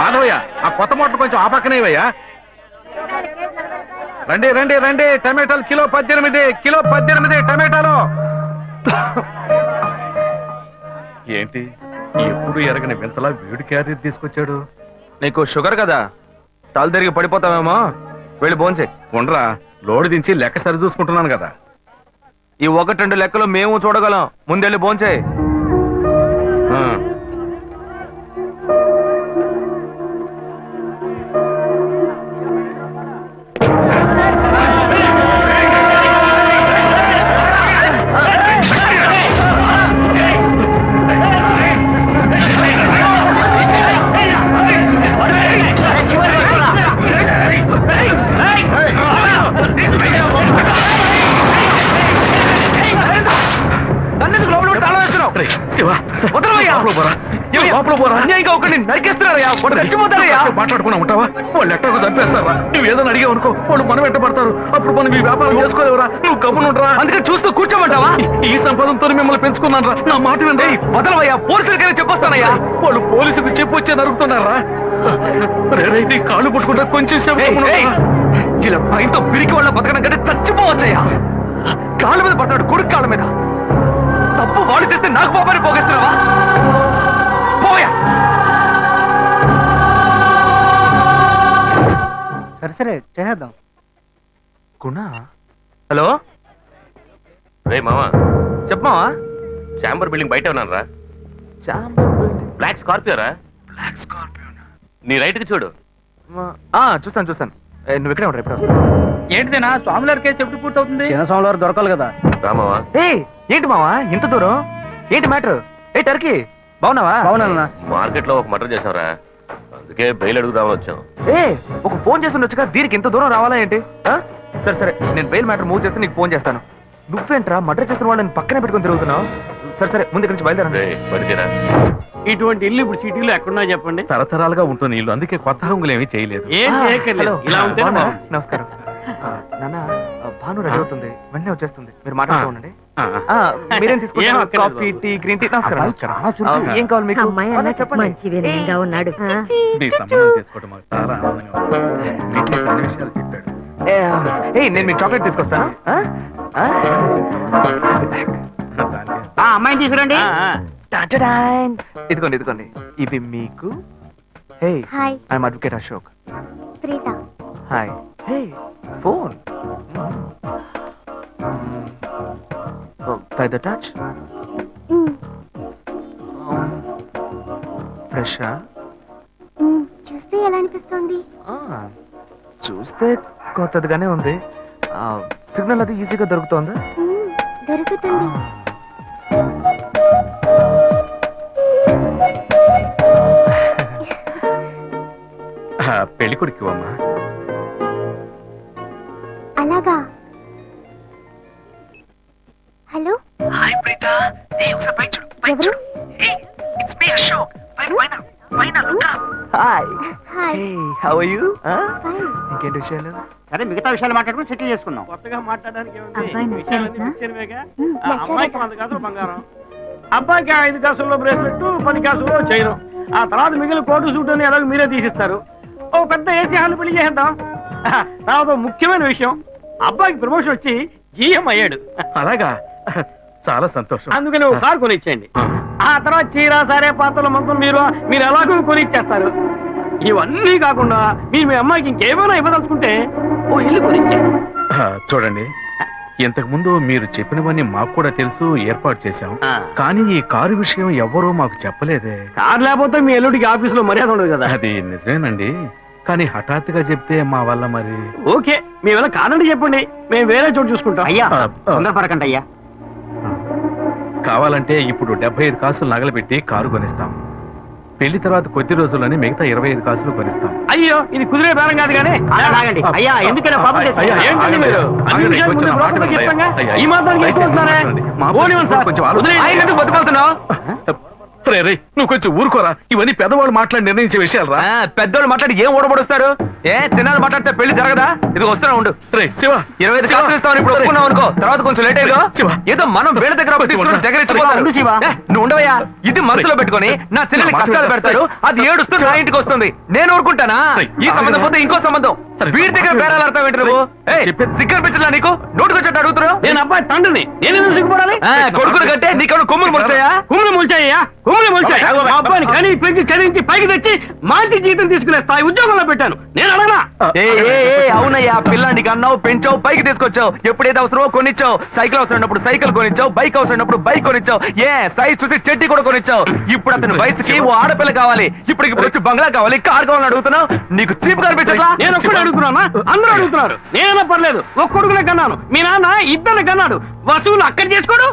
మాధవయ్య ఆ కొత్త మోటార్ కొంచెం ఆ పక్కనేవయ్యా. రండి రండి రండి, టమాటాలు కిలో 18 టమాటాలు. ఏంటి ఎప్పుడు ఎరగని వింతలా వేడి క్యారీ తీసుకొచ్చాడు? నీకు షుగర్ కదా, తల తిరిగి పడిపోతావేమో, వెళ్ళి భోంచే. ఉండరా, లోడు దించి లెక్క సరి చూసుకుంటున్నాను కదా. ఈ 1-2 లెక్కలు మేము చూడగలం, ముందెళ్ళి భోంచే. మాట్లాడుకున్నా ఉంటావా? వాళ్ళు ఎట్టకు చంపేస్తారా? నువ్వు ఏదైనా అడిగావు అనుకో, వాళ్ళు మనం ఎట్టబడతారు. అప్పుడు మనం ఈ వ్యాపారం చేసుకోలేవురా. నువ్వు కబునుంటరా, అందుకే చూస్తూ కూర్చోమంటావా? ఈ సంపదంతో మిమ్మల్ని పెంచుకున్నాను రా. నా మాట వినండి. వదలవయ్యా, పోలీసులకైనా చెప్పొస్తానయ్యా. వాళ్ళు పోలీసులకు చెప్పొచ్చే నరుగుతున్నారా? నీ కాళ్ళు పుట్టుకుంటా కొంచెం సేపు. ఇలా భయంతో పిరికి వాళ్ళ బతకడం కంటే చచ్చిపోవచ్చయ్యా. కాళ్ళ మీద పడతాడు, కొడుకు కాళ్ళ మీద. తప్పు వాళ్ళు చేస్తే నాకు పాపాన్ని పోగేస్తున్నావా? పోయా. సరే చేద్దాం. గుణ, హలో. రే మామా, చెప్పమావా. చాంబర్ బిల్డింగ్ బయట ఉన్నాను రా. Chamber building? బ్లాక్ స్కార్పియో రా. Black Scorpio? నీ రైట్ కి చూడు. చూస్తాను. నువ్వు ఇక్కడే ఉంటా, ఇప్పుడు వస్తా. ఏంటిదేనా స్వామివారి కేసు ఎప్పుడు పూర్తవుతుంది? చిన్న స్వామివారు దొరకాలి కదా. రామావా. ఏంటి మావా ఇంత దూరం? ఏంటి మ్యాటర్? టర్కీ బాగున్నావా? బాగున్నా. మార్కెట్ లో ఒక మర్డర్ చేసావురా, అందుకే బెయిల్ అడుగుదామని వచ్చాం. ఒక ఫోన్ చేసి ఉండొచ్చుగా, దీనికి ఇంత దూరం రావాలా ఏంటి? సరే నేను బెయిల్ మ్యాటర్ మూవ్ చేస్తే నీకు ఫోన్ చేస్తాను. నువ్వేంట్రా మర్డర్ చేసిన వాళ్ళని పక్కనే పెట్టుకుని తిరుగుతున్నావు? సరే ముందు ఇక్కడి నుంచి బయలుదేరండి. బయలుదేరా. ఇటువంటి ఇల్లు ఇప్పుడు సిటీలో ఎక్కడున్నా చెప్పండి. తరతరాలుగా ఉంటుంది ఇల్లు, అందుకే కొత్త హంగులు ఏమీ చేయలేదు. ఏం చేయక్కర్లేదు, ఇలా ఉంటే నమస్కారం. నాన్న, భాను రెడీ అవుతుంది, వెంటనే వచ్చేస్తుంది, మీరు మాట్లాడుతూ ఉండండి. మీరేం తీసుకుంటారు? Coffee, tea, green tea? నమస్కారం. ఏం కావాలి మీకు? చెప్పండి. మంచి వినయంగా ఉన్నాడు. నీ సంబంధం చేసుకోవడం మాకు చాలా ఆనందంగా ఉంది. నీకు అన్ని విషయాలు చెప్పాడు. నేను మీకు చాక్లెట్ తీసుకొస్తాను. అమ్మాయిని తీసుకురండి. ఇదిగోండి ఇవి మీకు. I'm advocate Ashok. Hi. Phone by the touch. ఫ్రెషా? చూస్తే ఎలా అనిపిస్తుంది? చూస్తే కొత్తదిగానే ఉంది. సిగ్నల్ అది ఈజీగా దొరుకుతుందా? దొరుకుతుంది. పెళ్లి కొడుకు అమ్మా. అలాగా. హలో. హాయ్ ప్రీతా. ఒకసారి బయట చూడు, బయట చూడు. It's me Ashok. పైన look up. Hi. How are you? ఇంకేంటి విషయాలు? సరే, మిగతా విషయాలు మాట్లాడుకుని సెటిల్ చేసుకుందాం. కొత్తగా మాట్లాడడానికి అమ్మాయికి 100 కాసులు బంగారం, అబ్బాయికి 5 కాసుల్లో బ్రేస్లెట్, 10 కాసుల్లో చైన్. ఆ తర్వాత మిగిలిన కోటు సూట్ అని ఎలాగో మీరే తీసిస్తారు. ఓ పెద్ద ఏసీ హాల్ పెళ్లి చేద్దాం. తర్వాత ముఖ్యమైన విషయం, అబ్బాయికి ప్రమోషన్ వచ్చి జీఎం అయ్యాడు. అలాగా, చాలా సంతోషం. అందుకని ఒక కారు కొనిచ్చేయండి. ఆ తర్వాత చీర, సారే, పాత్రల మొత్తం మీరు ఎలాగో కొనిచ్చేస్తారు. ఇవన్నీ కాకుండా మీరు మీ అమ్మాయికి ఇంకేమైనా ఇవ్వదలుచుకుంటే ఓ ఇల్లు కొనిచ్చేయండి. చూడండి, ఇంతకు ముందు మీరు చెప్పినవన్నీ మాకు కూడా తెలుసు, ఏర్పాటు చేశాం. కానీ ఈ కారు విషయం ఎవ్వరూ మాకు చెప్పలేదే. కారు లేకపోతే మీ ఎల్లుడికి ఆఫీసులో మర్యాద ఉండదు కదా. అది నిజమేనండి, కానీ హఠాత్తుగా చెప్తే మా వల్ల మరి. ఓకే, మీ వల్ల కాదండి చెప్పండి, మేము వేరే చోటు చూసుకుంటాం. అయ్యా తొందరపడకండి అయ్యా. కావాలంటే ఇప్పుడు 75 కాసులు నగలబెట్టి కారు కొనిస్తాం. పెళ్లి తర్వాత కొద్ది రోజుల్లోనే మిగతా 25 కాసులు కొనిస్తాం. అయ్యో, ఇది కుదిరే బేరం కాదు కానీ. అయ్యా, ఎందుకైనా పాపం ఏంటండి మీరు? ఈ మాత్రం బతుకుతున్నావు. రే రే నువ్వు కొంచెం ఊరుకోరా, ఇవన్నీ పెద్దవాళ్ళు మాట్లాడి నిర్ణయించే విషయాలు రా. పెద్దోళ్ళు మాట్లాడి ఏం ఓడబడుస్తారు? చిన్నాళ్ళు మాట్లాడితే పెళ్లి జరగదా? ఇది వస్తున్నా ఉండు. రే శివ, 25 కాసులు ఇస్తామని ఇప్పుడు ఒప్పుకున్నావు అనుకో, తర్వాత కొంచెం లేట్ అయ్యో. శివ. ఏదో మనం వేళ దగ్గర అప్పు తీసుకుని దగ్గర ఇచ్చుకోవాలి. ఉండు శివ. నువ్వు ఉండవయ్యా, ఇది మనసులో పెట్టుకొని నా చెల్లెలి కష్టాలు పెడతారు, అది ఏడుస్తూ నా ఇంటికి వస్తుంది, నేను ఊరుకుంటానా? ఈ సంబంధం పోతే ఇంకో సంబంధం, వీడి దగ్గర బేరాలు ఆడతావు ఏంటి నువ్వు? సిగ్గర్ పిచ్చలా నీకు? నోటుకొచ్చేట్టు అడుగుతున్నావు? నేను అబ్బాయి తండ్రిని, నేను సిగ్గుపడాలి? కొడుకులు కంటే నీకు కొమ్ములు ముడతాయా? కుమ్ములు మొలిచాయ్యా, కుమ్ములు మొలిచాయి. మా అబ్బాయిని కని పెంచి చదివించి పైకి తెచ్చి మంచి జీతం తీసుకునే స్థాయి ఉద్యోగంలో పెట్టాను. నేను అడగనా? అవునయ్యా, పిల్లానికి అన్నావు, పెంచావు, పైకి తీసుకొచ్చావు, ఎప్పుడైతే అవసరమో కొనిచ్చావు. సైకిల్ అవసరమైనప్పుడు సైకిల్ కొనిచ్చావు, బైక్ అవసరమైనప్పుడు బైక్ కొనిచ్చావు, సైజ్ చూసి చెడ్డి కూడా కొనిచ్చావు. ఇప్పుడు అతని వయసుకి ఓ ఆడపిల్ల కావాలి, ఇప్పుడు వచ్చి బంగ్లా కావాలి, కార్ కావాలని అడుగుతున్నావు. నీకు చీప్ కనిపించట్లా? నేను ఒక్కడే అడుగుతున్నా, అందరూ అడుగుతున్నారు. నేనైనా పర్లేదు, ఒక్క కొడుకునే కన్నాను, మీ నాన్న ఇద్దరు కన్నాడు. వసూలు అక్కడ చేసుకోడు.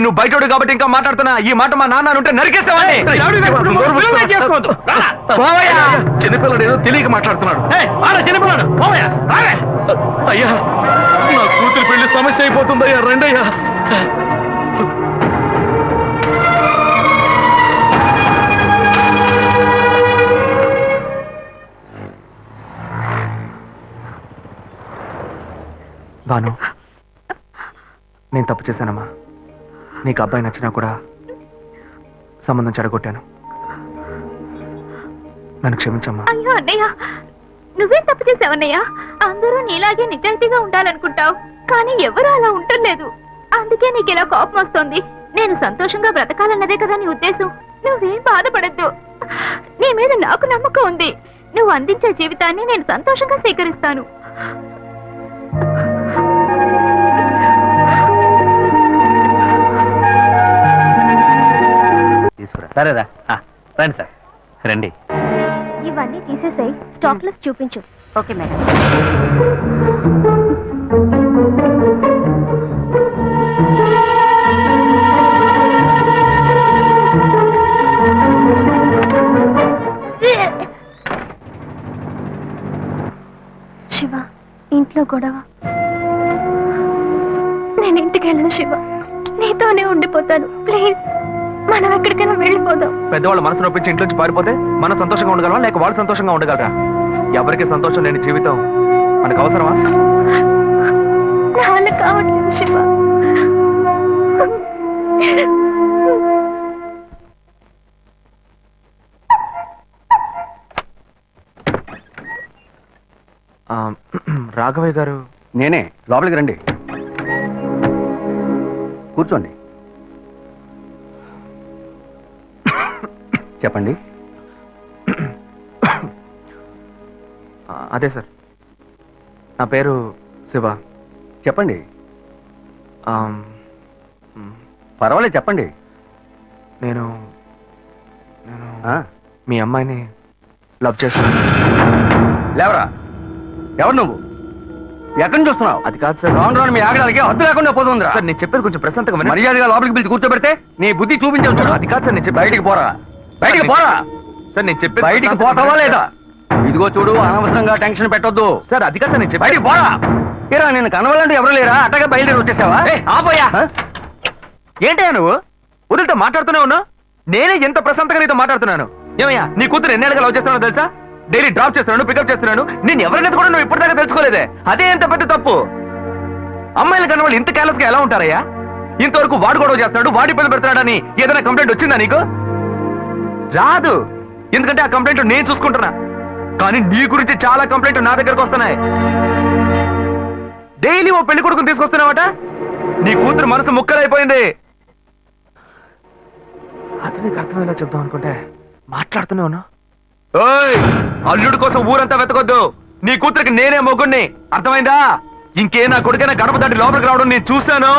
నువ్వు బయటోడు కాబట్టి ఇంకా మాట్లాడుతున్నా. ఈ మాట మా నాన్న ఉంటే నరికేస్తావని. చేసుకోవద్దు. చిన్నపిల్లడు ఏదో తెలియక మాట్లాడుతున్నాడు. చిన్నపిల్లాడు పోవయ్యా, రావే. అయ్యా, నా కూతురు పెళ్లి సమస్య అయిపోతుందయ్యా, రండయ్యా. భాను, నేను తప్పు చేశానమ్మా. నీకు అబ్బాయి నచ్చినా కూడా సంబంధం చెడగొట్టాను, నన్ను క్షమించమ్మా. అయ్యో అన్నయ్య, నువ్వేం తప్పు చేసావన్నయ్య? అందరూ నీలాగే నిజాయితీగా ఉండాలనుకుంటావు, కానీ ఎవరు అలా ఉండలేదు. అందుకే నీకు ఇలా కోపం వస్తుంది. నేను సంతోషంగా బ్రతకాలన్నదే కదా నీ ఉద్దేశం. నువ్వేం బాధపడద్దు, నీ మీద నాకు నమ్మకం ఉంది. నువ్వు అందించే జీవితాన్ని నేను సంతోషంగా స్వీకరిస్తాను. సరేరా, రండి సార్, రండి. ఇవన్నీ తీసేసాయి, స్టాక్ లిస్ట్ చూపించు. Okay madam. శివ, ఇంట్లో గొడవ. నేను ఇంటికి వెళ్ళను శివ, నీతోనే ఉండిపోతాను. ప్లీజ్, మనం ఎక్కడికైనా వెళ్ళిపోదాం. పెద్దవాళ్ళు మనసు నొప్పించి ఇంట్లోంచి పారిపోతే మనం సంతోషంగా ఉండగలమా, లేక వాళ్ళు సంతోషంగా ఉండగలరా? ఎవరికి సంతోషం లేని జీవితం మనకు అవసరమా? నా వల్ల కావట్లేదు శివ. రాఘవయ్య గారు. నేనే, లోపలికి రండి, కూర్చోండి. చెప్పండి. అదే సార్, నా పేరు శివ. చెప్పండి. ఆమ్, పర్వాలేదు, చెప్పండి. నేను మీ అమ్మాయిని లవ్ చేస్తాను. లేవరా, ఎవరు నువ్వు? ఎక్కడి నుంచి చూస్తున్నావు? అది కాదు సార్. రాను రాను మీ ఆగడానికి హద్దు లేకుండా పోతుందిరా. సార్, నేను చెప్పేది కొంచెం ప్రశాంతంగా వినండి. మర్యాదగా లోపలికి పిలిచి కూర్చోబెడితే నీ బుద్ధి చూపించావు చూడు. అది కాదు సార్, నేను బయటికి పోరా, బయటికి పోరా. సార్, నేను చెప్పేది బయటికి పోతావా లేదా? ఇదిగో చూడు, అనవసరంగా టెన్షన్ పెట్టొద్దు. సార్, అది కాదు సార్, నేను బయటికి పోరా. ఏరా, నేను కనవాలంటే ఎవరు లేరా? అట్టగా బయలుదేరి వచ్చేసావా? ఆపోయా. ఏంటయ్యా నువ్వు వదిలితో మాట్లాడుతూనే ఉన్నా? నేనే ఎంత ప్రశాంతంగా నీతో మాట్లాడుతున్నాను. ఏమయ్యా, నీ కూతురు ఎన్నేళ్ళగా లవ్ చేస్తున్నానో తెలుసా? డైలీ డ్రాప్ చేస్తున్నాను, పికప్ చేస్తున్నాను. నేను ఎవరినైతే కూడా నువ్వు ఇప్పటిదాకా తెలుసుకోలేదే. అదే ఎంత పెద్ద తప్పు. అమ్మాయిల కన్నా వాళ్ళు ఇంత కేర్లెస్ గా ఎలా ఉంటారయ్యా? ఇంతవరకు వాడు గొడవ చేస్తున్నాడు, వాడి పిల్లలు పెడుతున్నాడని ఏదైనా కంప్లైంట్ వచ్చిందా నీకు? రాదు, ఎందుకంటే ఆ కంప్లైంట్ నేను చూసుకుంటున్నా. కానీ నీ గురించి చాలా కంప్లైంట్ నా దగ్గరకు వస్తున్నాయి. డైలీ ఓ పెళ్లి కొడుకుని తీసుకొస్తున్నావట. నీ కూతురు మనసు ముక్కలైపోయింది. అది నీకు అర్థమయ్యేలా చెప్దాం అనుకుంటే మాట్లాడుతూనే ఉన్నా. ఓయ్, అల్లుడి కోసం ఊరంతా వెతకొద్దు. నీ కూతురికి నేనే మొగ్గుణ్ణి, అర్థమైందా? ఇంకే నా కొడుకైనా గడప దాటి లోపలికి రావడం నేను చూశాను.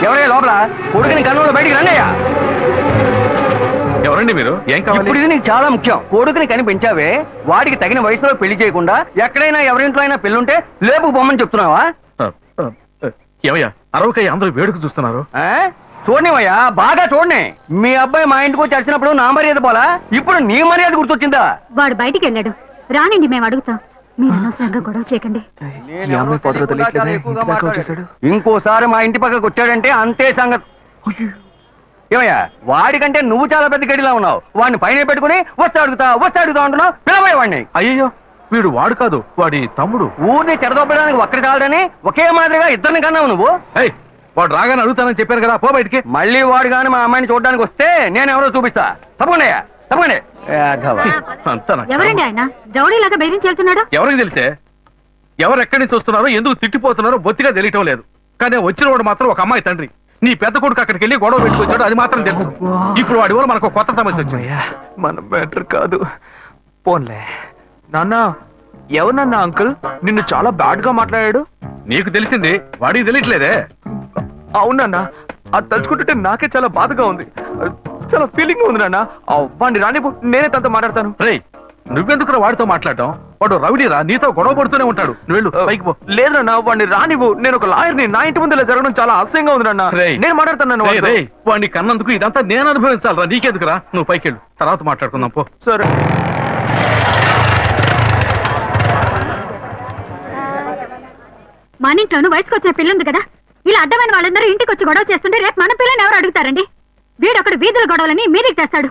ఎవరయ్యా లోపల? కొడుకుని కన్నులో బయటికి రండియ్యా. ఎవరండి మీరు? ఏం కావాలి? ఇప్పుడు ఇది నీకు చాలా ముఖ్యం. కొడుకుని కని పెంచావే, వాడికి తగిన వయసులో పెళ్లి చేయకుండా ఎక్కడైనా ఎవరింట్లో అయినా పెళ్ళుంటే లేపుకు పొమ్మని చెప్తున్నావా? ఏమయ్యా, అరవకయ్య అందరూ వేడుక చూస్తున్నారు. చూడనివయ్యా, బాగా చూడని. మీ అబ్బాయి మా ఇంటికి వచ్చి వచ్చినప్పుడు నా మర్యాద పోలా, ఇప్పుడు నీ మర్యాద గుర్తొచ్చిందా? వాడు బయటికి వెళ్ళాడు, రానండి మేము అడుగుతాం. మీరు అనవసరంగా గొడవ చేయకండి. ఈ అమ్మాయి పొదలో తెలియట్లేదే, ఇంటి దాకా వచ్చేసాడు. ఇంకోసారి మా ఇంటి పక్కకు వచ్చాడంటే అంతే సంగతి. ఏమయ్యా, వాడికంటే నువ్వు చాలా పెద్ద గడిలా ఉన్నావు. వాడిని పైన పెట్టుకుని వస్తే అడుగుతా అంటున్నావు. పిలవయ్య వాడిని. అయ్యో వీడు వాడు కాదు, వాడి తమ్ముడు. ఊరిని చెడదొబ్బడానికి ఒక్కడి చాలని ఒకే మాదిరిగా ఇద్దరిని కన్నావు నువ్వు. ఏయ్, వాడు రాగానే అడుగుతానని చెప్పాను కదా, పో బయటికి. మళ్ళీ వాడు గాని మా అమ్మాయిని చూడడానికి వస్తే నేను ఎవరో చూపిస్తా. తప్పకుండా తప్పకుండా. అంతా నాకు ఎవరండి ఆయన రౌడీలాగా బెదిరించి వెళ్తున్నాడు? ఎవరికి తెలిసే? ఎవరు ఎక్కడి నుంచి వస్తున్నారో, ఎందుకు తిట్టిపోతున్నారో బొత్తిగా తెలియటం లేదు. కానీ వచ్చిన వాడు మాత్రం ఒక అమ్మాయి తండ్రి. నీ పెద్ద కొడుకు అక్కడికి వెళ్ళి గొడవ పెట్టుకొచ్చాడు, అది మాత్రం తెలుసు. ఇప్పుడు వాడి వల్ల మనకు కొత్త సమస్య వచ్చింది. అమ్మయ్యా, మన బెటర్ కాదు. పోన్లే. నాన్న, ఎవరన్నా అంకుల్ నిన్ను చాలా బ్యాడ్ గా మాట్లాడాడు? నీకు తెలిసింది, వాడికి తెలియట్లేదే. అవునన్నా, అది తలుచుకుంటుంటే నాకే చాలా బాధగా ఉంది. చాలా ఫీలింగ్ ఉంది నాన్న. వాడిని రానివ్వు, నేనే తనతో మాట్లాడతాను. రేయ్, నువ్వెందుకు వాడితో మాట్లాడటం? వాడు రౌడీరా, నీతో గొడవ పడుతూనే ఉంటాడు. నువ్వు వెళ్ళు, పైకి పో. లేదన్నా, వాడిని రానివ్వు. నేను ఒక లాయర్ని. నా ఇంటి ముందు ఇలా జరగడం చాలా అసహ్యంగా ఉంది నాన్న. రేయ్, నేను మాట్లాడతాను. రేయ్, వాడిని కన్నందుకు ఇదంతా నేను అనుభవించాలరా, నీకెందుకురా? నువ్వు పైకి వెళ్ళు, తర్వాత మాట్లాడుకుందాం పో. సరే. మన ఇంట్లోనూ వయసుకు వచ్చిన పిల్లుంది కదా, ఇలా అడ్డమైన వాళ్ళందరూ ఇంటికి వచ్చి గొడవ చేస్తుంటే రేపు మన పిల్లని ఎవరు అడుగుతారండి? వీడొకడు వీధుల గొడవలని మీదికి తెస్తాడు.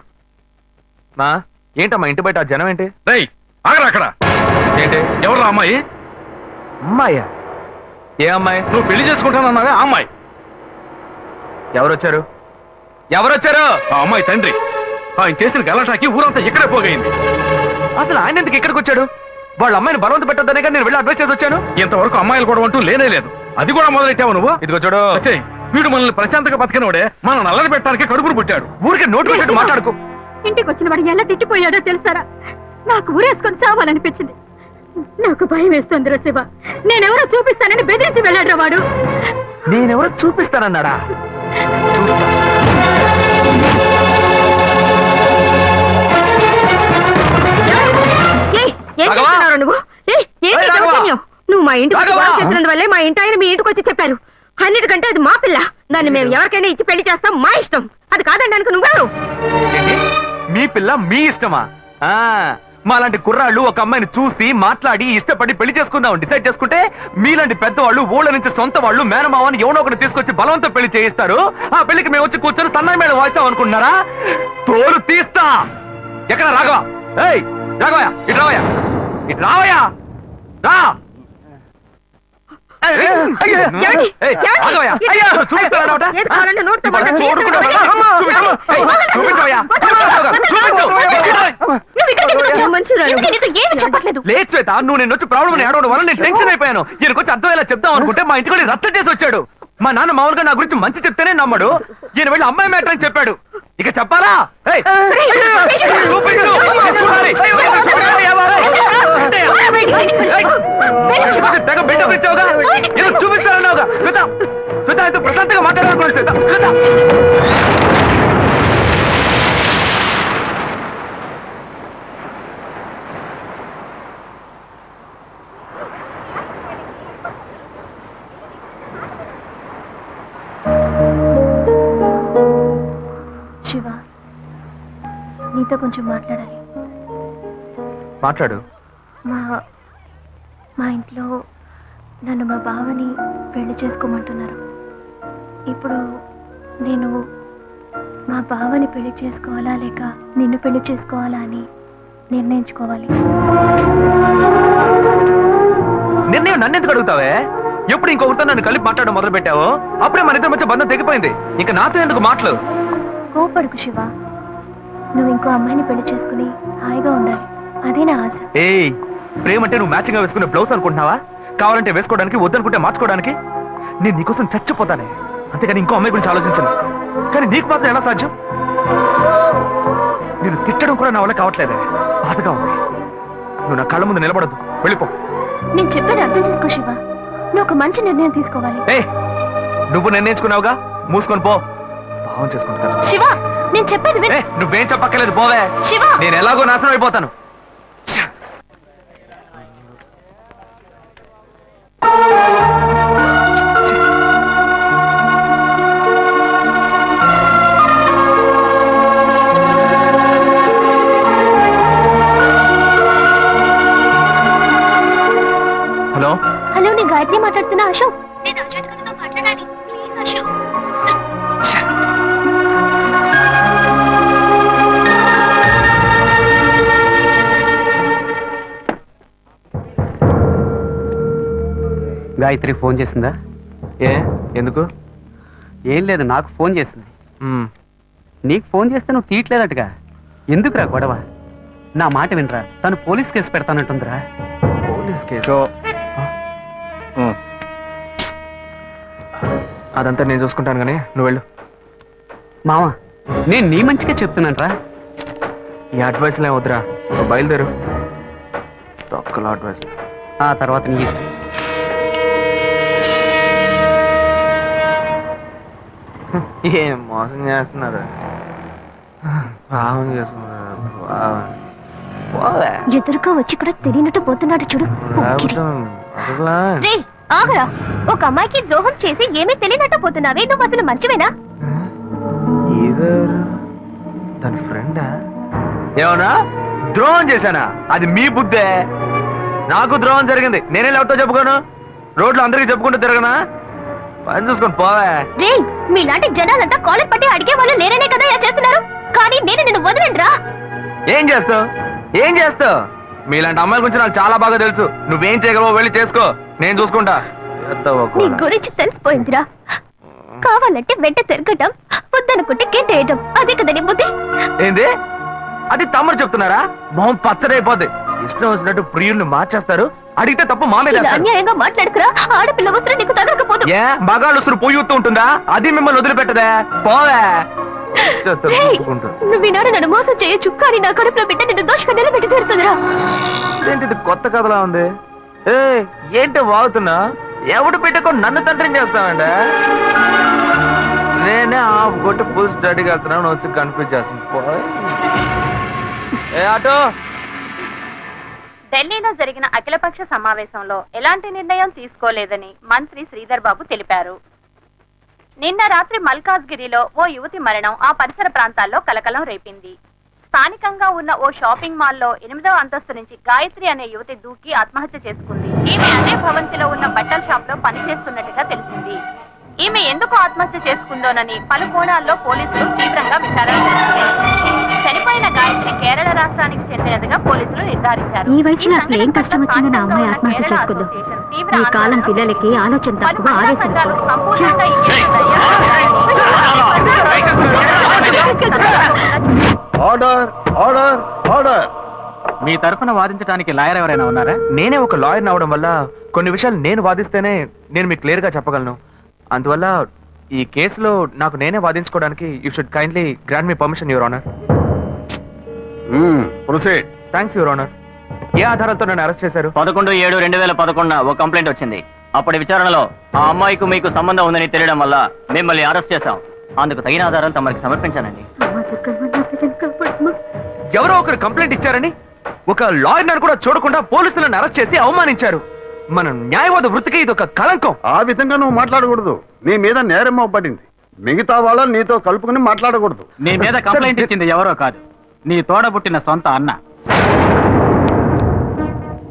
మా ఏంటమ్మా ఇంటి బయట ఆ జనం ఏంటి? రేయ్, ఆగరా అక్కడ. ఏంటి, ఎవరు అమ్మాయి? అమ్మాయ్యా? ఏ అమ్మాయి? నువ్వు పెళ్లి చేసుకుంటానన్నావే ఆ అమ్మాయి. ఎవరొచ్చారు? ఎవరొచ్చారు? ఆ అమ్మాయి తండ్రి. ఆయన చేసిన గలాటాకి ఊరంతా ఇక్కడే పోగైంది. అసలు ఆయన ఎందుకు ఇక్కడికి వచ్చాడు? వాళ్ళ అమ్మాయిని బలవంత పెట్టొద్దనే కానీ నేను వెళ్ళి అడ్వైస్ చేసి వచ్చాను. ఇంతవరకు అమ్మాయిలు కూడా అంటూ లేనే లేదు. అది కూడా మొదలెట్టావు నువ్వు. ఇదిగో చూడు, అసే, వీడు మనల్ని ప్రశాంతంగా బతికినోడే మన నల్లని పెట్టడానికి కడుపును పుట్టాడు. ఊరికే నోటు పెట్టట్టు మాట్లాడుకో. ఇంటికి వచ్చిన వాడు ఎలా తిట్టిపోయాడో తెలుసారా? నాకు ఊరేసుకొని చావాలనిపించింది. నాకు భయం వేస్తుంది శివ. నేనెవరో చూపిస్తానని బెదిరించి వెళ్ళాడు వాడు. నేనెవరో చూపిస్తానన్నాడా? చూస్తా. ఏం చేస్తున్నావు నువ్వు? ఏంటి దౌర్జన్యం? నువ్వు మా ఇంటికి వచ్చి గొడవ చేసినందు వల్లే మా ఇంటి ఆయన మీ ఇంటికి వచ్చి చెప్పారు. అన్నిటికంటే అది మా పిల్ల. దాన్ని మేము ఎవరికైనా ఇచ్చి పెళ్లి చేస్తాం, మా ఇష్టం. అది కాదండానికి నువ్వెవరు? ఏంటి? మీ పిల్ల మీ ఇష్టమా? మాలాంటి కుర్రాళ్ళు ఒక అమ్మాయిని చూసి మాట్లాడి ఇష్టపడి పెళ్లి చేసుకుందాం డిసైడ్ చేసుకుంటే, మీలాంటి పెద్దవాళ్ళు ఊళ్ళ నుంచి సొంత వాళ్ళు మేనమావని ఎవనో ఒకటి తీసుకొచ్చి బలవంతం పెళ్లి చేయిస్తారు. ఆ పెళ్లికి మేము వచ్చి కూర్చొని సన్నాయి మేడం వాయిస్తాం అనుకుంటున్నారా? తోలు తీస్తా. ఎక్కడ రాఘవ? ఏయ్ రాఘవయ్య, ఇటు రావయ్యా, ఇటు రావయ్యా, రా. లేదు శ్వేత, నువ్వు నేను వచ్చి ప్రాబ్లం ఏడవడం వల్ల నేను టెన్షన్ అయిపోయాను. ఈయనకొచ్చి అర్థమయ్యేలా చెప్దాం అనుకుంటే మా ఇంటికి వెళ్ళి రచ్చ చేసి వచ్చాడు. మా నాన్న మామూలుగా నా గురించి మంచి చెప్తేనే నమ్మడు. ఈయన వెళ్ళి అమ్మాయి మ్యాటర్ అని చెప్పాడు. ఇక చెప్పాలా? తెగ బిల్డప్ ఇచ్చావుగా, ఏదో చూపిస్తానన్నావుగా. శ్వేత, శ్వేత అయితే ప్రశాంతంగా మాట్లాడాలనుకోండి. శ్వేత, శ్వేత. శివ, నీతో కొంచెం మాట్లాడాలి. మాట్లాడు. మా ఇంట్లో నన్ను మా బావని పెళ్లి చేసుకోమంటున్నారు. ఇప్పుడు నేను మా బావని పెళ్లి చేసుకోవాలా లేక నిన్ను పెళ్లి చేసుకోవాలా అని నిర్ణయించుకోవాలి. నిర్ణయం నన్ను ఎందుకు అడుగుతావే? ఎప్పుడు ఇంకొకరితో నన్ను కలిపి మాట్లాడడం మొదలు పెట్టావో అప్పుడే మన ఇద్దరి మధ్య బంధం తెగిపోయింది. ఇంకా నాతో ఎందుకు మాటలు? కోపడుకు శివ. నువ్వు ఇంకో అమ్మాయిని పెళ్లి చేసుకుని హాయిగా ఉండాలి, అదే నా ఆశ. ఏయ్, ప్రేమ అంటే నువ్వు మ్యాచింగ్ గా వేసుకునే బ్లౌజ్ అనుకుంటున్నావా? కావాలంటే వేసుకోవడానికి, వద్దనుకుంటే మార్చుకోవడానికి. నేను నీకోసం చచ్చిపోతానే, అంతేగాని ఇంకో అమ్మాయి గురించి ఆలోచించను. కానీ నీకు మాత్రం ఎలా సాధ్యం? నేను తిట్టడం కూడా నా వల్ల కావట్లేదే, బాధగా ఉంది. నువ్వు నా కళ్ళ ముందు నిలబడద్దు, వెళ్ళిపో. నేను చెప్పేది అర్థం చేసుకో శివ. నువ్వు ఒక మంచి నిర్ణయం తీసుకోవాలి. ఏ, నువ్వు నిర్ణయించుకున్నావుగా, మూసుకొని పో. భావం చేసుకుంటాను. శివ, నేను చెప్పేది విను. నువ్వేం చెప్పక్కర్లేదు, పోవే. శివ, నేను ఎలాగో నాశనం అయిపోతాను. నేను అర్జెంట్గా నీతో మాట్లాడాలి ప్లీజ్ అశోక్. గాయత్రి ఫోన్ చేసిందా? ఏ ఎందుకు? ఏం లేదు, నాకు ఫోన్ చేసింది. మ్మ్. నీకు ఫోన్ చేస్తే నువ్వు తీయట్లేదటగా. ఎందుకురా గొడవ? నా మాట వినరా, తను పోలీస్ కేసు పెడతానంటుందిరా. Police case? అదంతా నేను చూసుకుంటాను కానీ నువ్వు వెళ్ళు. మావా, నేను నీ మంచిగా చెప్తున్నానరా. ఈ అడ్వైస్లే వద్దురా, నువ్వు బయలుదేరు. తొక్కల అడ్వైస్. ఆ తర్వాత నీ ఇష్టం. ఏం మోసం చేస్తున్నారు, పాపం చేస్తున్నారు. పోలే. ఎదురుగా వచ్చి కూడా తెలియనట్టు పోతున్నాడు చూడు. రే ఆగరా, ఒక అమ్మాయికి ద్రోహం చేసి ఏమీ తెలియనట్టు పోతున్నావే, నువ్వు అసలు మర్చివేనా? తన ఫ్రెండా? ఏమన్నా ద్రోహం చేశానా? అది మీ బుద్ధే. నాకు ద్రోహం జరిగింది, నేనే ఎవరితో చెప్పుకోను? రోడ్లు అందరికీ చెప్పుకుంటూ తిరగనా? పని చూసుకొని పోవే. రే మీలాంటి జనాలంతా కాలర్ పట్టి అడిగే వాళ్ళు లేరనే కదా ఇలా చేస్తున్నారు, కానీ నేను నిన్ను వదలండ్రా. ఏం చేస్తావు? ఏం చేస్తావు? మీలాంటి అమ్మాయిల గురించి నాకు చాలా బాగా తెలుసు. నువ్వేం చేయగలవో వెళ్ళి చేసుకో, నేను చూసుకుంటా. నీ గురించి తెలిసిపోయిందిరా. కావాలంటే వెంట తిరగటం, వద్దనుకుంటే గెంటేయటం, అదే కదా నీ బుద్ధి. ఏంది? అది తమ్ముడు చెప్తున్నారా? మొహం పచ్చడైపోద్ది. ఇష్టం వచ్చినట్టు ప్రియుల్ని మార్చేస్తారు. అడిగితే తప్పు మా మీద ఇలా వేస్తారు. అన్యాయంగా మాట్లాడుకురా. ఆడపిల్ల వస్త్రం నీకు తగలకపోదు. ఏ మగాళ్ళు ఉసురు పొయ్యూతూ ఉంటుందా? అది మిమ్మల్ని వదిలిపెట్టదే. పోవే. చేస్తారు, రేయ్, చూసుకుంటూ. నువ్వు ఈనాడు నన్ను మోసం చేయొచ్చు, కానీ నా కడుపులో బిడ్డ నిన్ను దోషంగా నిలబెట్టి తీరుతుందిరా. ఏంటిది కొత్త కథలా ఉంది? ఏ ఏంటి వాగుతున్నా? ఎవడు పెట్టుకో నన్ను తండ్రిని చేస్తామంటే నేనే ఆఫ్ కొట్టి ఫుల్ స్టడీకి వెళ్తున్నాను, వచ్చి కన్ఫ్యూజ్ చేస్తుంది. ఏ ఆటో. ఢిల్లీలో జరిగిన అఖిలపక్ష సమావేశంలో ఎలాంటి నిర్ణయం తీసుకోలేదని మంత్రి శ్రీధర్ బాబు తెలిపారు. నిన్న రాత్రి మల్కాజ్గిరిలో ఓ యువతి మరణం ఆ పరిసర ప్రాంతాల్లో కలకలం రేపింది. స్థానికంగా ఉన్న ఓ షాపింగ్ మాల్లో 8వ అంతస్తు నుంచి గాయత్రి అనే యువతి దూకి ఆత్మహత్య చేసుకుంది. ఈమె అదే భవంతిలో ఉన్న బట్టల షాప్ లో పనిచేస్తున్నట్టుగా తెలిసింది. ఈమె ఎందుకు ఆత్మహత్య చేసుకుందోనని పలు కోణాల్లో పోలీసులు తీవ్రంగా విచారణ చేస్తున్నారు. చనిపోయిన గాయత్రి కేరళ రాష్ట్రానికి చెందినదిగా పోలీసులు నిర్ధారించారు. ఈ వయసులో అసలు ఏం కష్టం వచ్చింది నా అమ్మాయి ఆత్మహత్య చేసుకుందో? ఈ కాలం పిల్లలకి ఆలోచన తక్కువ, ఆవేశం ఆర్డర్ ఆర్డర్ ఆర్డర్. మీ తరఫున వాదించడానికి లాయర్ ఎవరైనా ఉన్నారా? నేనే ఒక లాయర్ అవడం వల్ల కొన్ని విషయాలు నేను వాదిస్తేనే నేను మీకు క్లియర్ గా చెప్పగలను. అందువల్ల ఈ కేసులో నాకు నేనే వాదించుకోవడానికి you should kindly grant me permission, your honour. Proceed. Thanks your honour. ఏ ఆధారాలతో నన్ను అరెస్ట్ చేశారు? 11/7/2011 ఓ కంప్లైంట్ వచ్చింది. అప్పటి విచారణలో ఆ అమ్మాయికి మీకు సంబంధం ఉందని తెలియడం వల్ల మిమ్మల్ని అరెస్ట్ చేశాం. అందుకు తగిన ఆధారాలు తమరికి సమర్పించానండి. ఎవరో ఒకరు కంప్లైంట్ ఇచ్చారని ఒక లాయర్ కూడా చూడకుండా పోలీసులను అరెస్ట్ చేసి అవమానించారు. మన న్యాయవాద వృత్తికి ఇది ఒక కళంకం. ఆ విధంగా నువ్వు మాట్లాడకూడదు. నీ మీద నేరం పడింది. మిగతా వాళ్ళని నీతో కలుపుకుని మాట్లాడకూడదు. నీ మీద కంప్లైంట్ ఇచ్చింది ఎవరో కాదు, నీ తోడబుట్టిన సొంత అన్న.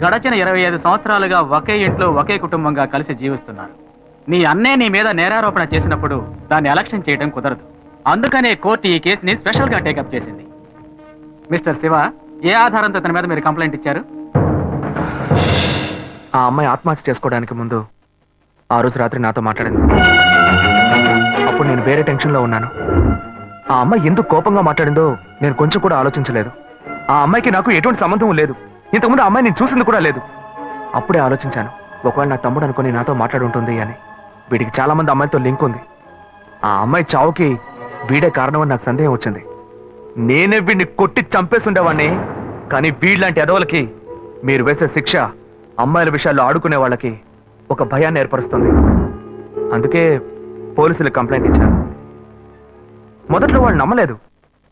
గడచిన 25 సంవత్సరాలుగా ఒకే ఇంట్లో ఒకే కుటుంబంగా కలిసి జీవిస్తున్నారు. నీ అన్నే నీ మీద నేరారోపణ చేసినప్పుడు దాన్ని ఎలక్షన్ చేయడం కుదరదు. అందుకనే కోర్టు ఈ కేసుని స్పెషల్ గా టేకప్ చేసింది. మిస్టర్ శివ, ఏ ఆధారంతో తన మీద మీరు కంప్లైంట్ ఇచ్చారు? ఆ అమ్మాయి ఆత్మహత్య చేసుకోవడానికి ముందు ఆ రోజు రాత్రి నాతో మాట్లాడింది. అప్పుడు నేను వేరే టెన్షన్ లో ఉన్నాను. ఆ అమ్మాయి ఎందుకు కోపంగా మాట్లాడిందో నేను కొంచెం కూడా ఆలోచించలేదు. ఆ అమ్మాయికి నాకు ఎటువంటి సంబంధం లేదు. ఇంతకుముందు ఆ అమ్మాయి నేను చూసింది కూడా లేదు. అప్పుడే ఆలోచించాను, ఒకవేళ నా తమ్ముడు అనుకుని నాతో మాట్లాడి ఉంటుంది అని. వీడికి చాలా మంది అమ్మాయిలతో లింక్ ఉంది. ఆ అమ్మాయి చావుకి వీడే కారణమని నాకు సందేహం వచ్చింది. నేనే వీడిని కొట్టి చంపేసి ఉండేవాడిని. కానీ వీళ్ళంటి ఎదవలకి మీరు వేసే శిక్ష అమ్మాయిల విషయాల్లో ఆడుకునే వాళ్ళకి ఒక భయాన్ని ఏర్పరుస్తుంది. అందుకే పోలీసులు కంప్లైంట్ ఇచ్చారు. మొదట్లో వాళ్ళు నమ్మలేదు.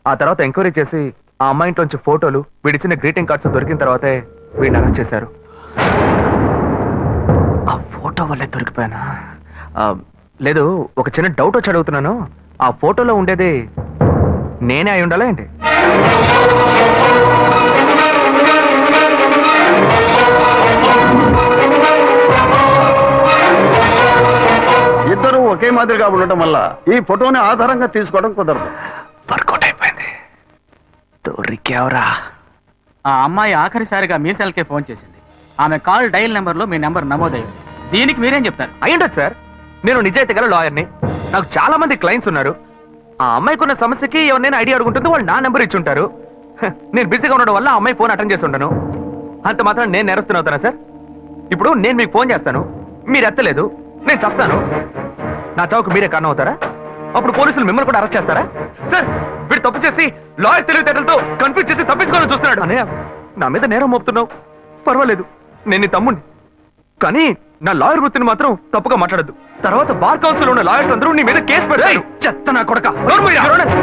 ఆ తర్వాత ఎంక్వైరీ చేసి ఆ అమ్మాయి ఇంట్లోంచి ఫోటోలు, వీడిచ్చిన గ్రీటింగ్ కార్డ్స్ దొరికిన తర్వాతే వీడిని అరెస్ట్ చేశారు. ఆ ఫోటో వల్లే దొరికిపోయానా? లేదు, ఒక చిన్న డౌట్ వచ్చి అడుగుతున్నాను. ఆ ఫోటోలో ఉండేది నేనే అయి ఉండాలా ఏంటి? ఒకే మాదిరిగా ఉండటం వల్ల ఈ ఫోటోని ఆధారంగా తీసుకోవడం కుదరదు. వర్కౌట్ అయిపోయింది. దొరికావరా. ఆ అమ్మాయి ఆఖరిసారిగా మీ సెల్కే ఫోన్ చేసింది. ఆమె కాల్ డైల్ నెంబర్లో మీ నెంబర్ నమోదైంది. దీనికి మీరేం చెప్తారు? అయ్యుండదు సార్. నేను నిజాయితీ గల లాయర్ని. నాకు చాలా మంది క్లయింట్స్ ఉన్నారు. ఆ అమ్మాయికి ఉన్న సమస్యకి ఎవరినైనా ఐడియా అడుగుంటుంది, వాళ్ళు నా నెంబర్ ఇచ్చి ఉంటారు. నేను బిజీగా ఉండడం వల్ల ఆ అమ్మాయి ఫోన్ అటెండ్ చేసి ఉంటాను. అంత మాత్రం నేను నేరస్తున్నా సార్? ఇప్పుడు నేను మీకు ఫోన్ చేస్తాను, మీరు ఎత్తలేదు, నేను చస్తాను. నా చావుకు మీరే కారణం అవుతారా? అప్పుడు పోలీసులు మిమ్మల్ని కూడా అరెస్ట్ చేస్తారా? సార్, వీడు తప్పు చేసి లాయర్ తెలివితేటలతో కన్ఫ్యూజ్ చేసి తప్పించుకోవాలని చూస్తున్నాడు. అన్నయ్య, నా మీద నేరం మోపుతున్నావు, పర్వాలేదు, నేను నీ తమ్ముడిని. కానీ నా లాయర్ వృత్తిని మాత్రం తప్పుగా మాట్లాడద్దు. తర్వాత బార్ కౌన్సిల్ ఉన్న లాయర్స్ అందరూ నీ మీద కేసు పెడతారు. చెత్త నా కొడక.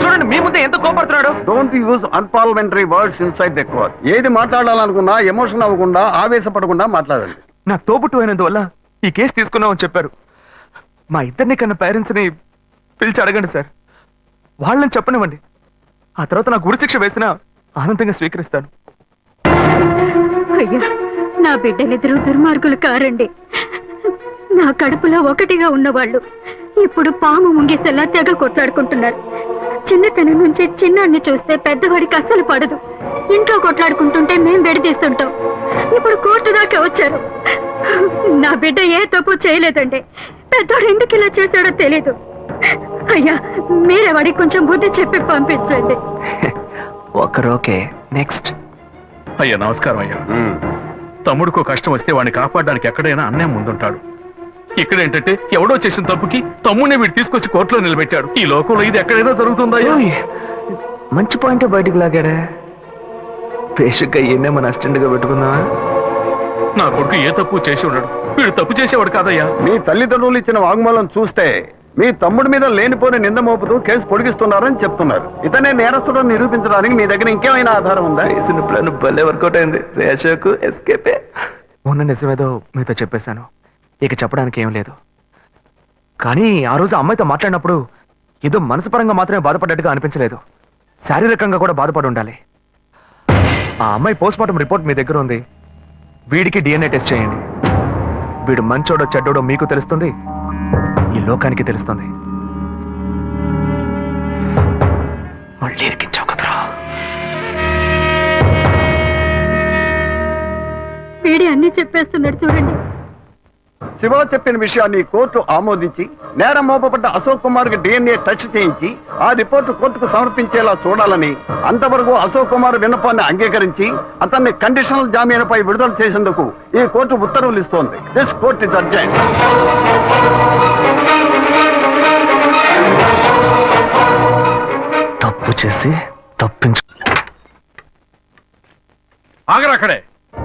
చూడండి, మీ ముందే ఎంత కోపడుతున్నాడు. Don't use unparliamentary words inside the court. ఏది మాట్లాడాలనుకున్నా ఎమోషన్ అవ్వకుండా, ఆవేశపడకుండా మాట్లాడండి. నా తోబుట్టు అయినందువల్ల ఈ కేసు తీసుకున్నామని చెప్పారు. మా ఇద్దరిని కన్నా పేరెంట్స్ ని పిలిచి అడగండి సార్. వాళ్ళని చెప్పనివ్వండి. ఆ తర్వాత నాకు ఉరిశిక్ష వేసినా ఆనందంగా స్వీకరిస్తాను. అయ్యా, నా బిడ్డలిద్దరూ దుర్మార్గులు కారండి. నా కడుపులో ఒకటిగా ఉన్నవాళ్ళు ఇప్పుడు పాము ముంగేసేలా తెగ కొట్లాడుకుంటున్నారు. చిన్నతనం నుంచి చిన్నాన్ని చూస్తే పెద్దవాడికి అస్సలు పడదు. ఇంట్లో కొట్లాడుకుంటుంటే మేం విడదీస్తుంటాం. ఇప్పుడు కోర్టు దాకా వచ్చారు. నా బిడ్డ ఏ తప్పు చేయలేదండి. పెద్దోడు ఎందుకు ఇలా చేశాడో తెలీదు. అయ్యా, మీరే వాడికి కొంచెం బుద్ధి చెప్పి పంపించండి. ఒకరోకే. నెక్స్ట్. అయ్యా నమస్కారం అయ్యా. తమ్ముడికో కష్టం వస్తే వాడిని కాపాడడానికి ఎక్కడైనా అన్నయ్య ముందుంటాడు. ఇక్కడ ఏంటంటే ఎవడో చేసిన తప్పుకి తమ్ముడిని వీడు తీసుకొచ్చి కోర్టులో నిలబెట్టాడు. ఈ లోకంలో ఇది ఎక్కడైనా జరుగుతుందా? మంచి పాయింట్ బయటికి లాగాడే. బేసిక్గా ఈయనే మన అసిస్టెంట్ గా పెట్టుకుందామా? నా కొడుకు ఏ తప్పు చేసి ఉన్నాడు, వీడు తప్పు చేసేవాడు కాదయ్యా. మీ తల్లిదండ్రులు ఇచ్చిన వాంగ్మూలం చూస్తే మీ తమ్ముడి మీద లేనిపోని నింద మోపుతూ కేసు పొడిగిస్తున్నారని చెప్తున్నారు. ఇతనే నేరస్తుడు నిరూపించడానికి మీ దగ్గర ఇంకేమైనా ఆధారం ఉందా? వేసిన ప్లాన్ భలే వర్కౌట్ అయింది. రేషకు ఎస్కేపే. ఉన్న నిజమేదో మీతో చెప్పేశాను, ఇక చెప్పడానికి ఏం లేదు. కానీ ఆ రోజు అమ్మాయితో మాట్లాడినప్పుడు ఏదో మనసుపరంగా మాత్రమే బాధపడ్డట్టుగా అనిపించలేదు. శారీరకంగా కూడా బాధపడి ఉండాలి. ఆ అమ్మాయి పోస్ట్ మార్టం రిపోర్ట్ మీ దగ్గర ఉంది. వీడికి DNA టెస్ట్ చేయండి. వీడు మంచోడో చెడ్డోడో మీకు తెలుస్తుంది, ఈ లోకానికి తెలుస్తుంది. మళ్ళీ ఇరికించావు కదరా. వీడి అన్ని చెప్పేస్తున్నాడు చూడండి. శివ చెప్పిన విషయాన్ని కోర్టు ఆమోదించి నేరం మోపబడ్డ అశోక్ కుమార్ కి DNA టెస్ట్ చేయించి ఆ రిపోర్టు కోర్టుకు సమర్పించేలా చూడాలని, అంతవరకు అశోక్ కుమార్ విన్నపాన్ని అంగీకరించి అతన్ని కండిషనల్ జామీనుపై విడుదల చేసేందుకు ఈ కోర్టు ఉత్తర్వులు ఇస్తోంది. This court is urgent. తప్పు చేసి తప్పించు. ఆగరాక్కడే.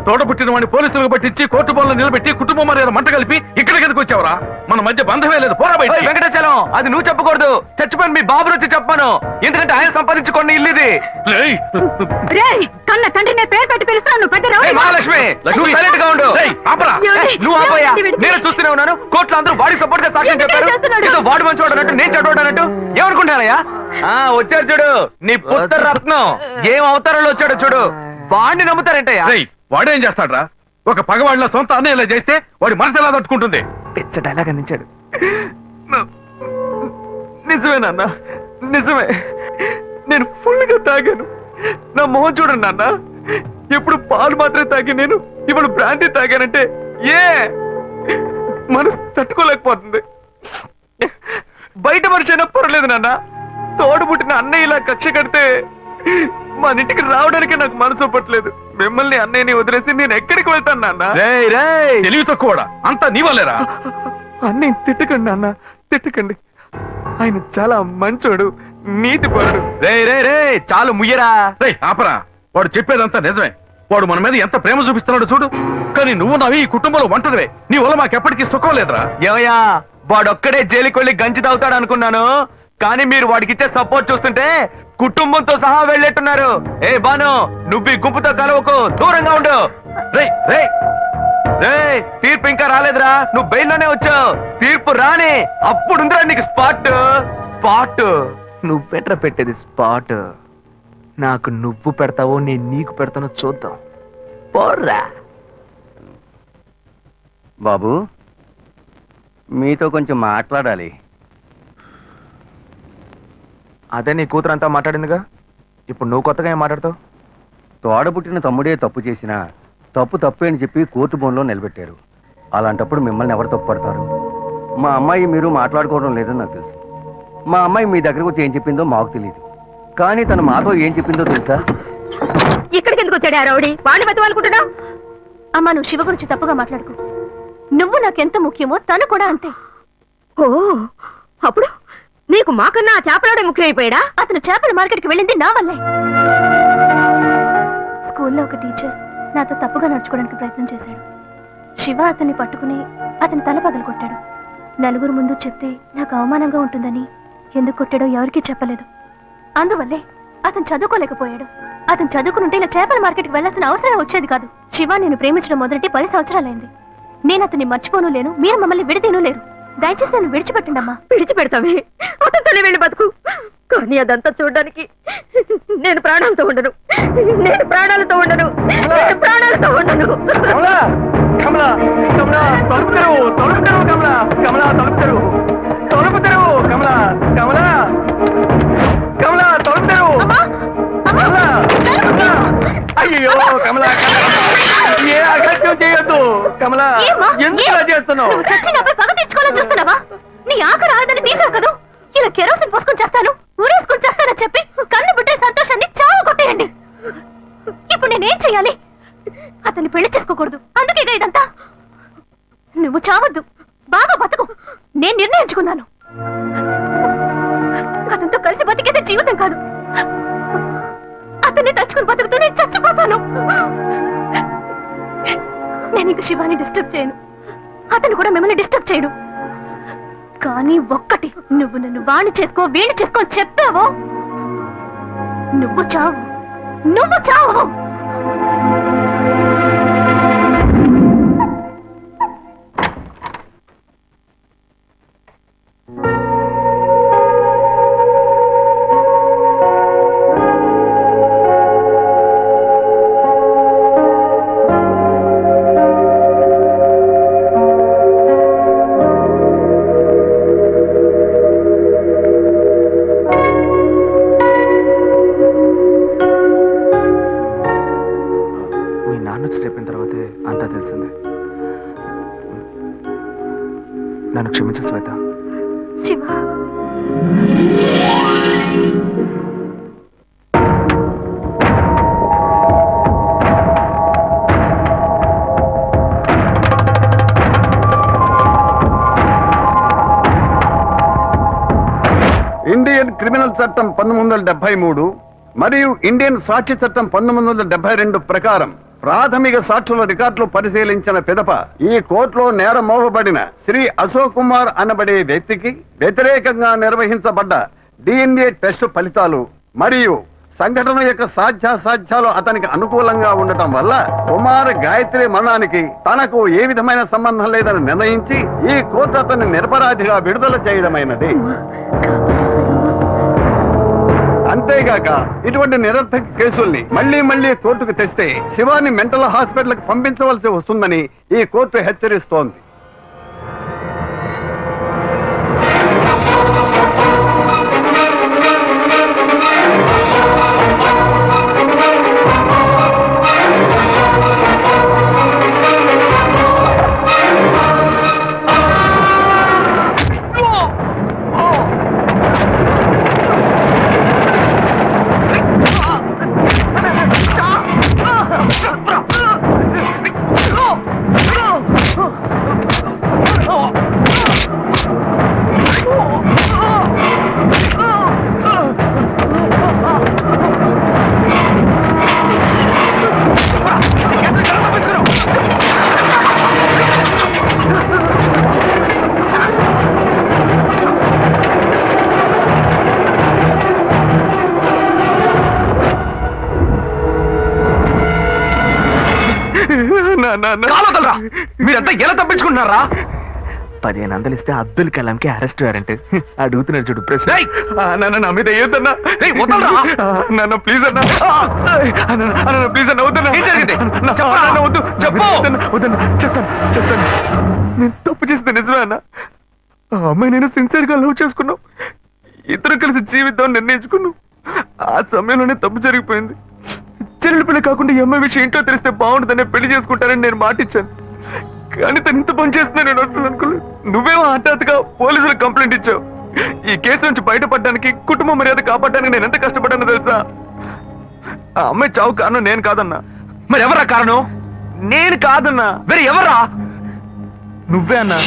తోట పుట్టిన వాడిని పోలీసులకు పట్టించి కోర్టు బోన్లో నిలబెట్టి కుటుంబం మర్యాద మంట కలిపి ఇక్కడికి ఎందుకు వచ్చావరా? మన మధ్య బంధమే లేదు, పోరా బయట. వెంకటాచలం, అది నువ్వు చెప్పకూడదు. చచ్చిపోయిన మీ బాబు వచ్చి చెప్పాను. ఎందుకంటే ఆయన సంపాదించుకోండి ఇల్లు ఇది. కన్న తండ్రి పేరు పెట్టి పిలుస్తాను. మహాలక్ష్మి, నువ్వు సైలెంట్ గా ఉండు. నువ్వు ఆపోయా. నేను చూస్తూనే ఉన్నాను. కోర్టులో అందరూ వాడి సపోర్ట్ గా సాక్ష్యం చెప్పారు. ఏదో వాడు మంచి వాడనట్టు, నేను చెడ్డోడనట్టు ఏమనుకుంటానయ్యా? వచ్చారు చూడు నీ పుత్ర రత్నం. ఏం అవతారంలో వచ్చాడు చూడు. వాడిని నమ్ముతారంటయ్యా? వాడేం చేస్తాడ్రా? ఒక పగవాడిలో సొంత అన్నయ్య ఇలా చేస్తే వాడి మనసు ఎలా తట్టుకుంటుంది? పిచ్చ డైలాగ్ అందించాడు. నిజమే నాన్న, నిజమే. నేను ఫుల్ గా తాగాను. నా మొహం చూడండి నాన్న. ఎప్పుడు పాలు మాత్రమే తాగి నేను ఇప్పుడు బ్రాండీ తాగానంటే మనసు తట్టుకోలేకపోతుంది. బయట మనిషి అయినా పర్వాలేదు నాన్న. తోడు పుట్టిన అన్నయ్య ఇలా కక్ష కడితే మన ఇంటికి రావడానికి నాకు మనసు పట్టలేదు. మిమ్మల్ని అన్నయ్యని వదిలేసి నేను ఎక్కడికి వెళ్తాను నాన్న? తెలివి తక్కువడా? అంతా నీ వల్లేరా? అన్నయ్య తిట్టకండి నాన్న, తిట్టకండి. ఆయన చాలా మంచోడు, నీతిపరుడు. చాలు ముయ్యరా. ఆపరా. వాడు చెప్పేదంతా నిజమే. వాడు మన మీద ఎంత ప్రేమ చూపిస్తున్నాడు చూడు. కానీ నువ్వు నవ్వి ఈ కుటుంబంలో వంటదివే. నీ వల్ల మాకెప్పటికీ సుఖం లేదురా. ఏమయ్యా, వాడొక్కడే జైలుకి వెళ్ళి గంజి తాగుతాడు అనుకున్నాను. కానీ మీరు వాడికి ఇచ్చే సపోర్ట్ చూస్తుంటే కుటుంబంతో సహా వెళ్ళేట్టున్నారు. ఏ బాను, నువ్వు ఈ గుంపుతో కలవకు, దూరంగా ఉండు. తీర్పు ఇంకా రాలేదురా. నువ్వు బెయిల్లోనే వచ్చావు. తీర్పు రాని అప్పుడుందిరా నీకు స్పాట్. నువ్వెట్రా పెట్టేది స్పాట్? నాకు నువ్వు పెడతావో నేను నీకు పెడతానో చూద్దాం. పోర్రా. బాబు, మీతో కొంచెం మాట్లాడాలి. అదే నీ కూతురు అంతా మాట్లాడిందిగా, ఇప్పుడు నువ్వు కొత్తగా ఏం మాట్లాడతావు? తోడబుట్టిన తమ్ముడే తప్పు చేసినా తప్పు తప్పే అని చెప్పి కోర్టు బోన్లో నిలబెట్టారు. అలాంటప్పుడు మిమ్మల్ని ఎవరు తప్పు పడతారు? మా అమ్మాయి మీరు మాట్లాడుకోవడం లేదని నాకు తెలుసు. మా అమ్మాయి మీ దగ్గరకు వచ్చి ఏం చెప్పిందో మాకు తెలియదు, కానీ తను మాతో ఏం చెప్పిందో తెలుసా? ఇక్కడికి ఎందుకు వచ్చాడు ఆ రౌడీ? వాడిని బతవాలనుకుంటున్నావు? అమ్మా, నువ్వు శివ గురించి తప్పుగా మాట్లాడుకో. నువ్వు నాకెంత ముఖ్యమో తను కూడా అంతే. ఓ, అప్పుడు నీకు మాకన్నా ఆ చేపలాడే ముఖ్యమైపోయాడా? అతను చేపల మార్కెట్కి వెళ్ళింది నా వల్లే. స్కూల్లో ఒక టీచర్ నాతో తప్పుగా నడుచుకోవడానికి ప్రయత్నం చేశాడు. శివ అతన్ని పట్టుకుని అతని తల పగలు కొట్టాడు. నలుగురు ముందు చెప్తే నాకు అవమానంగా ఉంటుందని ఎందుకు కొట్టాడో ఎవరికీ చెప్పలేదు. అందువల్లే అతను చదువుకోలేకపోయాడు. అతను చదువుకుంటే ఇలా చేపల మార్కెట్కి వెళ్లాల్సిన అవసరం వచ్చేది కాదు. శివ నేను ప్రేమించడం మొదటి 10 సంవత్సరాలైంది. నేను అతన్ని మర్చిపోను లేను, మీరు మమ్మల్ని విడదీను లేరు. దయచేసి నన్ను విడిచిపెట్టండి అమ్మా. విడిచిపెడతామే, అతనితోనే వెళ్ళి బతుకు. కానీ అదంతా చూడడానికి నేను ప్రాణాలతో ఉండను. నేను ప్రాణాలతో ఉండను. నేను ప్రాణాలతో ఉండను. కమలా, కమలా, కమలా, తలుపు తెరువు, తలుపు తెరువు, కమలా, కమలా, తలుపు తెరువు, తలుపు తెరువు, కమలా, కమలా, కమలా, తలుపు తెరువు, కమలా, కమలా. అయ్యో కమలా, ఏ అగత్యం చేయొద్దు కమలా. ఎందుకు ఇలా చేస్తున్నావు? నువ్వు చచ్చి నాపై పగ తెచ్చుకోవాలని చూస్తున్నావా? నీ ఆఖరి ఆడదని తీసావు కదా. ఇలా కెరోసిన్ పోసుకొని చేస్తాను, ఊరేసుకొని చేస్తానని చెప్పి కన్ను బిడ్డే సంతోషాన్ని చావు కొట్టేయండి. ఇప్పుడు నేనేం చెయ్యాలి? అతన్ని పెళ్లి చేసుకోకూడదు, అందుకే ఇదంతా. నువ్వు చావద్దు, బాగా బతుకు. నేను నిర్ణయించుకున్నాను. అతనితో కలిసి బతికేదే జీవితం కాదు. అతన్ని తలుచుకుని బతుకుతూ నేను చచ్చిపోతాను. నేను ఇంక శివాని డిస్టర్బ్ చేయను, అతను కూడా మిమ్మల్ని డిస్టర్బ్ చేయడు. కానీ ఒక్కటి, నువ్వు నన్ను వాణ్ణి చేసుకో వీణి చేసుకో అని చెప్పావో నువ్వు చావు, నువ్వు చావు. చెప్పిన తర్వాతే అంతా తెలిసింది. నన్ను క్షమించు శ్వేత. శివ, ఇండియన్ క్రిమినల్ చట్టం 1973 మరియు ఇండియన్ సాక్షి చట్టం 1972 ప్రకారం ప్రాథమిక సాక్షుల రికార్డులు పరిశీలించిన పిదప ఈ కోర్టులో నేరం మోపబడిన శ్రీ అశోక్ కుమార్ అనబడే వ్యక్తికి వ్యతిరేకంగా నిర్వహించబడ్డ DNA టెస్టు ఫలితాలు మరియు సంఘటన యొక్క సాధ్యాసాధ్యాలు అతనికి అనుకూలంగా ఉండటం వల్ల కుమార్ గాయత్రి మరణానికి తనకు ఏ విధమైన సంబంధం లేదని నిర్ణయించి ఈ కోర్టు అతన్ని నిరపరాధిగా విడుదల చేయడమైనది. అంతేగాక ఇటువంటి నిరర్థక కేసుల్ని మళ్లీ మళ్లీ కోర్టుకు తెస్తే శివాని మెంటల్ హాస్పిటల్ కి పంపించవలసి వస్తుందని ఈ కోర్టు హెచ్చరిస్తోంది. మీరంతా ఎలా తప్పించుకుంటున్నారా? 15 వందలు ఇస్తే అబ్దుల్ కలాంకి అరెస్ట్ వారెంట్. అడుగుతున్నాడు చూడు ప్రశ్న. నా మీద వేయొద్దన్నా, నన్ను ప్లీజ్ అన్నా, ప్లీజ్ అన్న వద్దన్నా. వద్దు చెప్పు. వద్దన్నా, చెప్తాను చెప్తాను. నేను తప్పు చేస్తే నిజమే అన్న. ఆ అమ్మాయి నేను సిన్సియర్ గా లవ్ చేసుకున్నాం. ఇద్దరు కలిసి జీవితం నిర్ణయించుకున్నాం. ఆ సమయంలోనే తప్పు జరిగిపోయింది. చెల్లెలు పిల్ల కాకుండా ఈ అమ్మాయి విషయం ఇంట్లో తెలిస్తే బాగుంటుందనే పెళ్లి చేసుకుంటానని నేను మాటిచ్చాను. కానీ తను ఇంత పని చేస్తున్నా నేను అనుకోలేదు. నువ్వేమో హఠాత్తుగా పోలీసులకు కంప్లైంట్ ఇచ్చావు. ఈ కేసు నుంచి బయటపడడానికి, కుటుంబ మర్యాద కాపాడడానికి నేను ఎంత కష్టపడ్డానో తెలుసా? ఆ అమ్మాయి చావు కారణం నేను కాదన్నా. మరి ఎవరా కారణం? నేను కాదన్నా. మరి ఎవరా? నువ్వే అన్నా.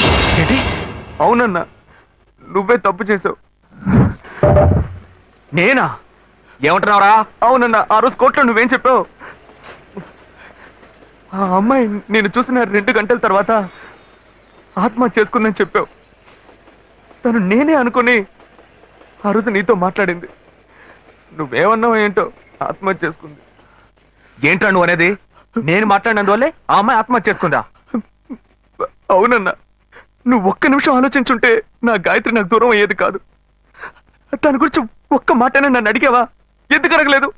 ఏంటి? అవునన్నా, నువ్వే తప్పు చేసావు. నేనా? ఏమంటున్నావురా? అవునన్నా, ఆ రోజు కోర్టులో నువ్వేం చెప్పావు? ఆ అమ్మాయి నేను చూసిన 2 గంటల తర్వాత ఆత్మహత్య చేసుకుందని చెప్పావు. తను నేనే అనుకుని ఆ రోజు నీతో మాట్లాడింది. నువ్వేమన్నావు ఏంటో, ఆత్మహత్య చేసుకుంది. ఏంట్రా నువ్వు అనేది? నేను మాట్లాడినందువల్లే ఆ అమ్మాయి ఆత్మహత్య చేసుకుందా? అవునన్నా, నువ్వు ఒక్క నిమిషం ఆలోచించుంటే నా గాయత్రి నాకు దూరం అయ్యేది కాదు. దాని గురించి ఒక్క మాటనే నన్ను అడిగావా? ఎందుకు అడగలేదు?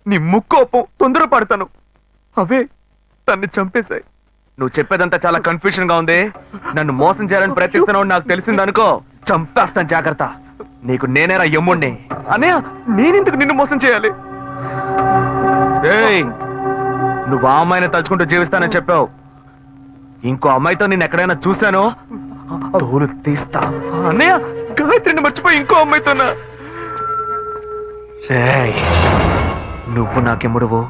నీ ముక్కు ఒప్పం, తొందరపడతాను, అవే తన్ని చంపేశాయి. నువ్వు చెప్పేదంతా చాలా కన్ఫ్యూజన్ గా ఉంది. నన్ను మోసం చేయాలని ప్రయత్నిస్తున్నావు నాకు తెలిసిందనుకో, చంపేస్తాను, జాగ్రత్త. నీకు నేనేరా యమ్ముణ్ణి. అన్నయ్య, నేనెందుకు నిన్ను మోసం చేయాలి? ఏయ్, నువ్వు ఆ అమ్మాయిని తలుచుకుంటూ జీవిస్తానని చెప్పావు. ఇంకో అమ్మాయితో నేను ఎక్కడైనా చూశానో తోలు తీస్తా. అన్నయ్య, గాయత్రిని మర్చిపోయి ఇంకో అమ్మాయితోనా? రేయ్, నువ్వు నాకెమ్ముడువు,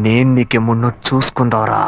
నేను నీకెమ్ముడినో చూసుకుందావరా.